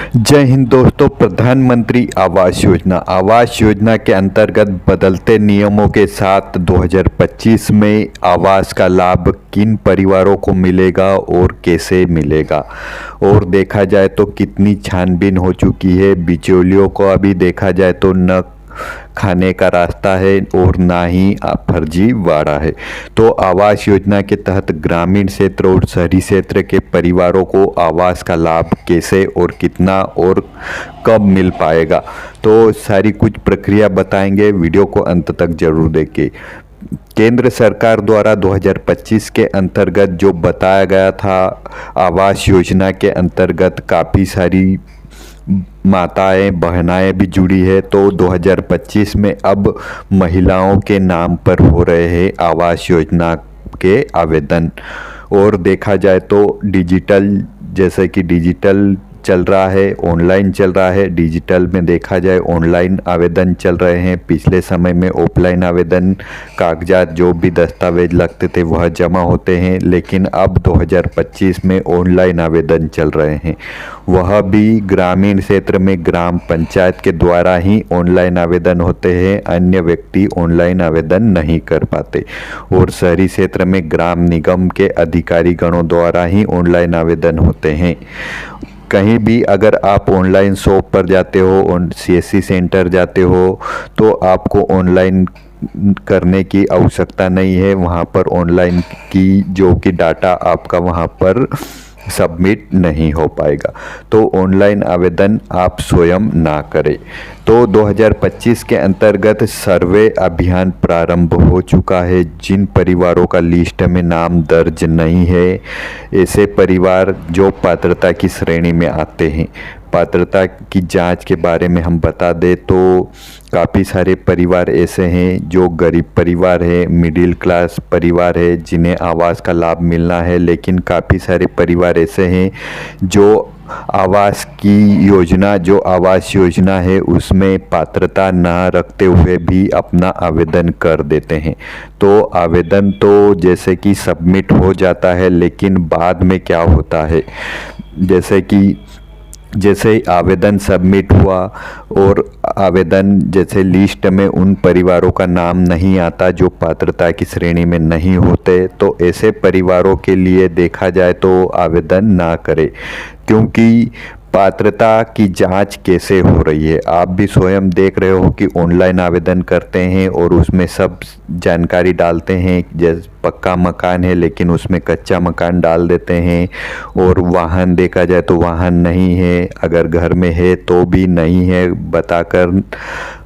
जय हिंद दोस्तों। प्रधानमंत्री आवास योजना के अंतर्गत बदलते नियमों के साथ 2025 में आवास का लाभ किन परिवारों को मिलेगा और कैसे मिलेगा, और देखा जाए तो कितनी छानबीन हो चुकी है। बिचौलियों को अभी देखा जाए तो न खाने का रास्ता है और ना ही फर्जीवाड़ा है। तो आवास योजना के तहत ग्रामीण क्षेत्र और शहरी क्षेत्र के परिवारों को आवास का लाभ कैसे और कितना और कब मिल पाएगा, तो सारी कुछ प्रक्रिया बताएंगे। वीडियो को अंत तक जरूर देखें। केंद्र सरकार द्वारा 2025 के अंतर्गत जो बताया गया था, आवास योजना के अंतर्गत काफ़ी सारी माताएं बहनाएं भी जुड़ी है। तो 2025 में अब महिलाओं के नाम पर हो रहे हैं आवास योजना के आवेदन। और देखा जाए तो डिजिटल, जैसे कि डिजिटल चल रहा है, ऑनलाइन चल रहा है। डिजिटल में देखा जाए ऑनलाइन आवेदन चल रहे हैं। पिछले समय में ऑफलाइन आवेदन, कागजात जो भी दस्तावेज लगते थे वह जमा होते हैं, लेकिन अब 2025 में ऑनलाइन आवेदन चल रहे हैं। वह भी ग्रामीण क्षेत्र में ग्राम पंचायत के द्वारा ही ऑनलाइन आवेदन होते हैं, अन्य व्यक्ति ऑनलाइन आवेदन नहीं कर पाते। और शहरी क्षेत्र में ग्राम निगम के अधिकारी गणों द्वारा ही ऑनलाइन आवेदन होते हैं। कहीं भी अगर आप ऑनलाइन शॉप पर जाते हो, सीएससी सेंटर जाते हो, तो आपको ऑनलाइन करने की आवश्यकता नहीं है। वहाँ पर ऑनलाइन की जो कि डाटा आपका वहाँ पर सबमिट नहीं हो पाएगा। तो ऑनलाइन आवेदन आप स्वयं ना करें। तो 2025 के अंतर्गत सर्वे अभियान प्रारंभ हो चुका है। जिन परिवारों का लिस्ट में नाम दर्ज नहीं है, ऐसे परिवार जो पात्रता की श्रेणी में आते हैं, पात्रता की जांच के बारे में हम बता दें तो काफ़ी सारे परिवार ऐसे हैं जो गरीब परिवार है, मिडिल क्लास परिवार है, जिन्हें आवास का लाभ मिलना है। लेकिन काफ़ी सारे परिवार ऐसे हैं जो आवास की योजना, जो आवास योजना है उसमें पात्रता ना रखते हुए भी अपना आवेदन कर देते हैं। तो आवेदन तो जैसे कि सबमिट हो जाता है, लेकिन बाद में क्या होता है, जैसे ही आवेदन सबमिट हुआ और आवेदन जैसे लिस्ट में उन परिवारों का नाम नहीं आता जो पात्रता की श्रेणी में नहीं होते, तो ऐसे परिवारों के लिए देखा जाए तो आवेदन ना करें। क्योंकि पात्रता की जांच कैसे हो रही है, आप भी स्वयं देख रहे हो कि ऑनलाइन आवेदन करते हैं और उसमें सब जानकारी डालते हैं। जैसे पक्का मकान है लेकिन उसमें कच्चा मकान डाल देते हैं, और वाहन देखा जाए तो वाहन नहीं है, अगर घर में है तो भी नहीं है बताकर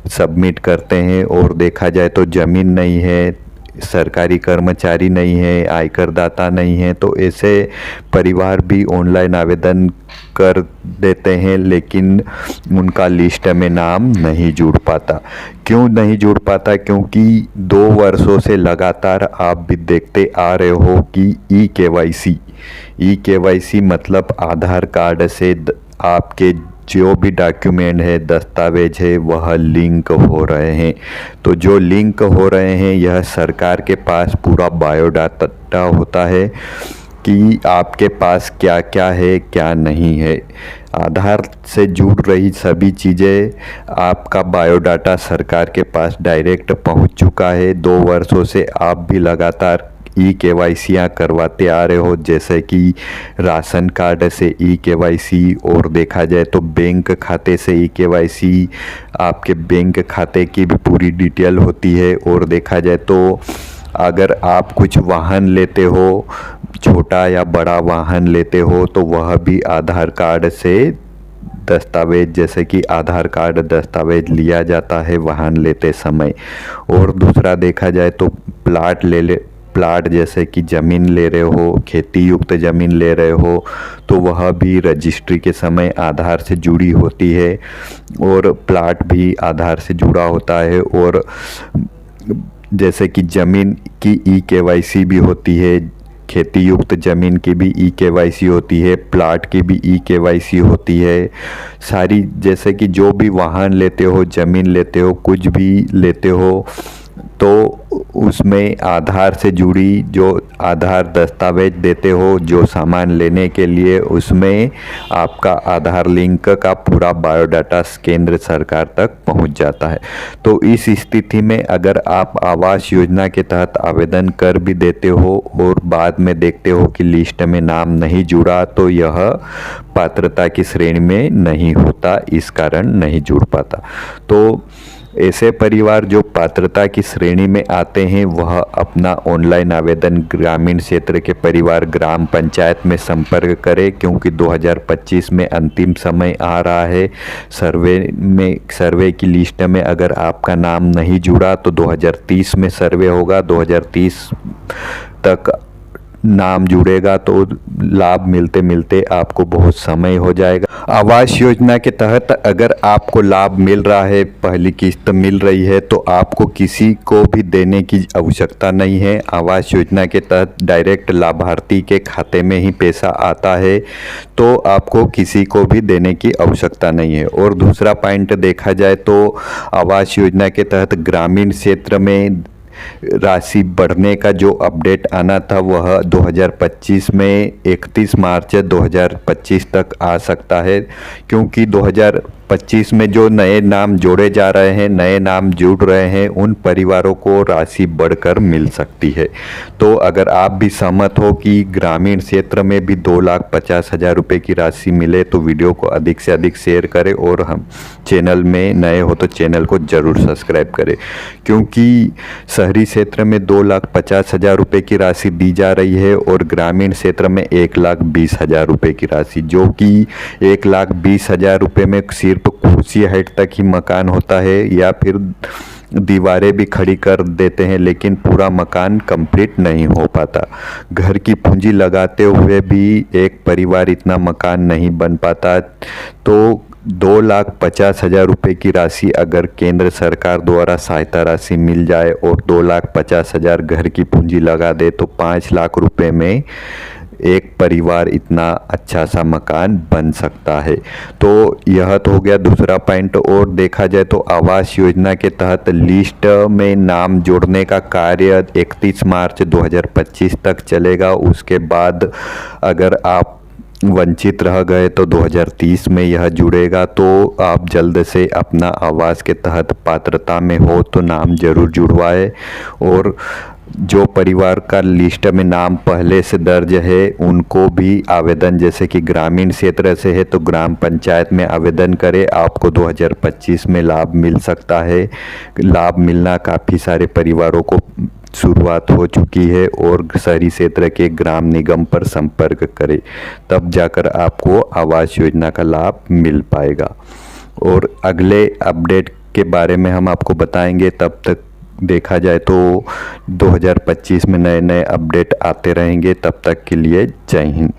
सबमिट करते हैं। और देखा जाए तो ज़मीन नहीं है, सरकारी कर्मचारी नहीं है, आयकर दाता नहीं है, तो ऐसे परिवार भी ऑनलाइन आवेदन कर देते हैं, लेकिन उनका लिस्ट में नाम नहीं जुड़ पाता। क्यों नहीं जुड़ पाता? क्योंकि 2 वर्षों से लगातार आप भी देखते आ रहे हो कि ई केवाईसी मतलब आधार कार्ड से आपके जो भी डॉक्यूमेंट है, दस्तावेज है, वह लिंक हो रहे हैं। तो जो लिंक हो रहे हैं, यह सरकार के पास पूरा बायोडाटा होता है कि आपके पास क्या क्या है, क्या नहीं है। आधार से जुड़ रही सभी चीज़ें, आपका बायोडाटा सरकार के पास डायरेक्ट पहुंच चुका है। 2 वर्षों से आप भी लगातार ई केवाईसियाँ करवाते आ रहे हो, जैसे कि राशन कार्ड से ई केवाईसी, और देखा जाए तो बैंक खाते से ई केवाईसी, आपके बैंक खाते की भी पूरी डिटेल होती है। और देखा जाए तो अगर आप कुछ वाहन लेते हो, छोटा या बड़ा वाहन लेते हो, तो वह भी आधार कार्ड से दस्तावेज, जैसे कि आधार कार्ड दस्तावेज लिया जाता है वाहन लेते समय। और दूसरा देखा जाए तो प्लाट जैसे कि ज़मीन ले रहे हो, खेती युक्त ज़मीन ले रहे हो, तो वह भी रजिस्ट्री के समय आधार से जुड़ी होती है, और प्लाट भी आधार से जुड़ा होता है। और जैसे कि ज़मीन की ई केवाईसी भी होती है, खेती युक्त ज़मीन की भी ई केवाईसी होती है, प्लाट की भी ई केवाईसी होती है। सारी, जैसे कि जो भी वाहन लेते हो, ज़मीन लेते हो, कुछ भी लेते हो, तो उसमें आधार से जुड़ी जो आधार दस्तावेज देते हो, जो सामान लेने के लिए, उसमें आपका आधार लिंक का पूरा बायोडाटा केंद्र सरकार तक पहुंच जाता है। तो इस स्थिति में अगर आप आवास योजना के तहत आवेदन कर भी देते हो और बाद में देखते हो कि लिस्ट में नाम नहीं जुड़ा, तो यह पात्रता की श्रेणी में नहीं होता, इस कारण नहीं जुड़ पाता। तो ऐसे परिवार जो पात्रता की श्रेणी में आते हैं वह अपना ऑनलाइन आवेदन ग्रामीण क्षेत्र के परिवार ग्राम पंचायत में संपर्क करें, क्योंकि 2025 में अंतिम समय आ रहा है। सर्वे की लिस्ट में अगर आपका नाम नहीं जुड़ा तो 2030 में सर्वे होगा, 2030 तक नाम जुड़ेगा तो लाभ मिलते मिलते आपको बहुत समय हो जाएगा। आवास योजना के तहत अगर आपको लाभ मिल रहा है, पहली किस्त मिल रही है, तो आपको किसी को भी देने की आवश्यकता नहीं है। आवास योजना के तहत डायरेक्ट लाभार्थी के खाते में ही पैसा आता है, तो आपको किसी को भी देने की आवश्यकता नहीं है। और दूसरा पॉइंट देखा जाए तो आवास योजना के तहत ग्रामीण क्षेत्र में राशि बढ़ने का जो अपडेट आना था वह 2025 में 31 मार्च 2025 तक आ सकता है, क्योंकि 2025 में जो नए नाम जोड़े जा रहे हैं, नए नाम जुड़ रहे हैं, उन परिवारों को राशि बढ़कर मिल सकती है। तो अगर आप भी सहमत हो कि ग्रामीण क्षेत्र में भी 2,50,000 रुपये की राशि मिले तो वीडियो को अधिक से अधिक शेयर करें, और हम चैनल में नए हो तो चैनल को ज़रूर सब्सक्राइब करें, क्योंकि शहरी क्षेत्र में 2,50,000 रुपये की राशि दी जा रही है और ग्रामीण क्षेत्र में 1,20,000 रुपये की राशि, जो कि 1,20,000 रुपये में सिर्फ कुर्सी हाइट तक ही मकान होता है, या फिर दीवारें भी खड़ी कर देते हैं लेकिन पूरा मकान कंप्लीट नहीं हो पाता। घर की पूंजी लगाते हुए भी एक परिवार इतना मकान नहीं बन पाता। तो 2,50,000 रुपये की राशि अगर केंद्र सरकार द्वारा सहायता राशि मिल जाए और 2,50,000 घर की पूंजी लगा दे तो 5 लाख रुपए में एक परिवार इतना अच्छा सा मकान बन सकता है। तो यह तो हो गया दूसरा पॉइंट। और देखा जाए तो आवास योजना के तहत लिस्ट में नाम जोड़ने का कार्य 31 मार्च 2025 तक चलेगा। उसके बाद अगर आप वंचित रह गए तो 2030 में यह जुड़ेगा। तो आप जल्द से अपना आवास के तहत पात्रता में हो तो नाम जरूर जुड़वाए। और जो परिवार का लिस्ट में नाम पहले से दर्ज है उनको भी आवेदन, जैसे कि ग्रामीण क्षेत्र से है तो ग्राम पंचायत में आवेदन करें, आपको 2025 में लाभ मिल सकता है। लाभ मिलना काफ़ी सारे परिवारों को शुरुआत हो चुकी है। और शहरी क्षेत्र के ग्राम निगम पर संपर्क करें, तब जाकर आपको आवास योजना का लाभ मिल पाएगा। और अगले अपडेट के बारे में हम आपको बताएंगे। तब तक देखा जाए तो 2025 में नए नए अपडेट आते रहेंगे। तब तक के लिए जय हिंद।